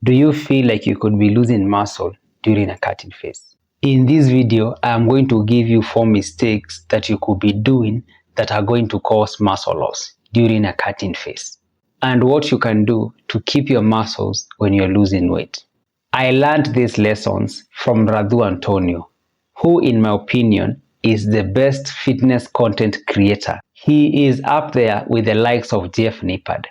Do you feel like you could be losing muscle during a cutting phase? In this video, I am going to give you 4 mistakes that you could be doing that are going to cause muscle loss during a cutting phase, and what you can do to keep your muscles when you're losing weight. I learned these lessons from Radu Antonio, who in my opinion is the best fitness content creator. He is up there with the likes of Jeff Nippard.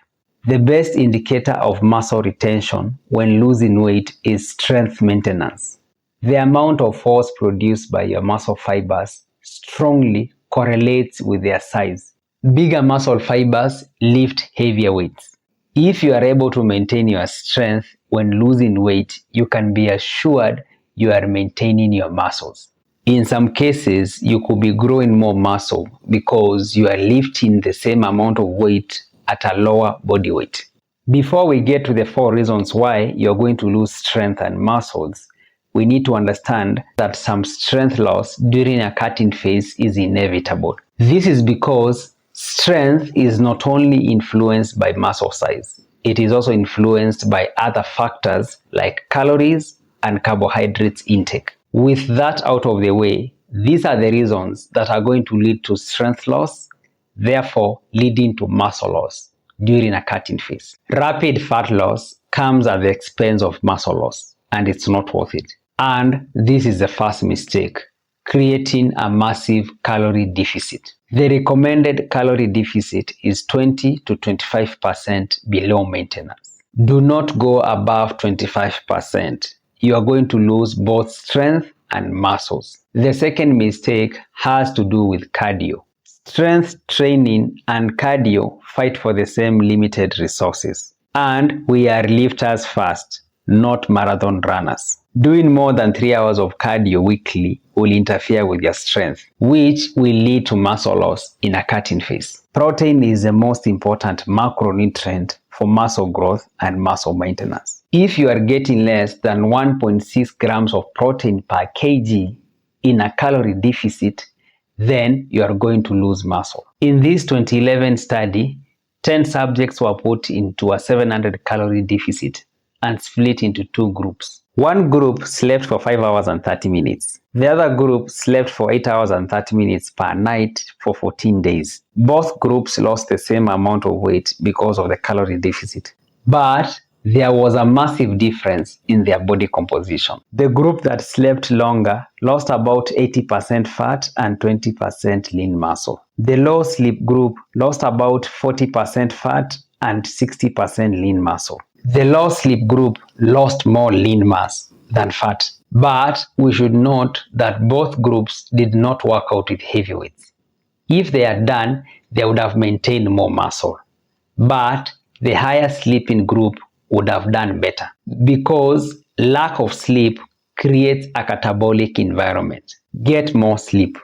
The best indicator of muscle retention when losing weight is strength maintenance. The amount of force produced by your muscle fibers strongly correlates with their size. Bigger muscle fibers lift heavier weights. If you are able to maintain your strength when losing weight, you can be assured you are maintaining your muscles. In some cases, you could be growing more muscle because you are lifting the same amount of weight at a lower body weight. Before we get to the 4 reasons why you're going to lose strength and muscles, we need to understand that some strength loss during a cutting phase is inevitable. This is because strength is not only influenced by muscle size, it is also influenced by other factors like calories and carbohydrates intake. With that out of the way, these are the reasons that are going to lead to strength loss, therefore leading to muscle loss during a cutting phase. Rapid fat loss comes at the expense of muscle loss, and it's not worth it. And this is the first mistake, creating a massive calorie deficit. The recommended calorie deficit is 20 to 25% below maintenance. Do not go above 25%. You are going to lose both strength and muscles. The second mistake has to do with cardio. Strength training and cardio fight for the same limited resources. And we are lifters first, not marathon runners. Doing more than 3 hours of cardio weekly will interfere with your strength, which will lead to muscle loss in a cutting phase. Protein is the most important macronutrient for muscle growth and muscle maintenance. If you are getting less than 1.6 grams of protein per kg in a calorie deficit, then you are going to lose muscle. In this 2011 study, 10 subjects were put into a 700 calorie deficit and split into 2 groups. One group slept for 5 hours and 30 minutes. The other group slept for 8 hours and 30 minutes per night for 14 days. Both groups lost the same amount of weight because of the calorie deficit. But there was a massive difference in their body composition. The group that slept longer lost about 80% fat and 20% lean muscle. The low sleep group lost about 40% fat and 60% lean muscle. The low sleep group lost more lean mass than fat. But we should note that both groups did not work out with heavy weights. If they had done, they would have maintained more muscle. But the higher sleeping group would have done better because lack of sleep creates a catabolic environment. Get more sleep.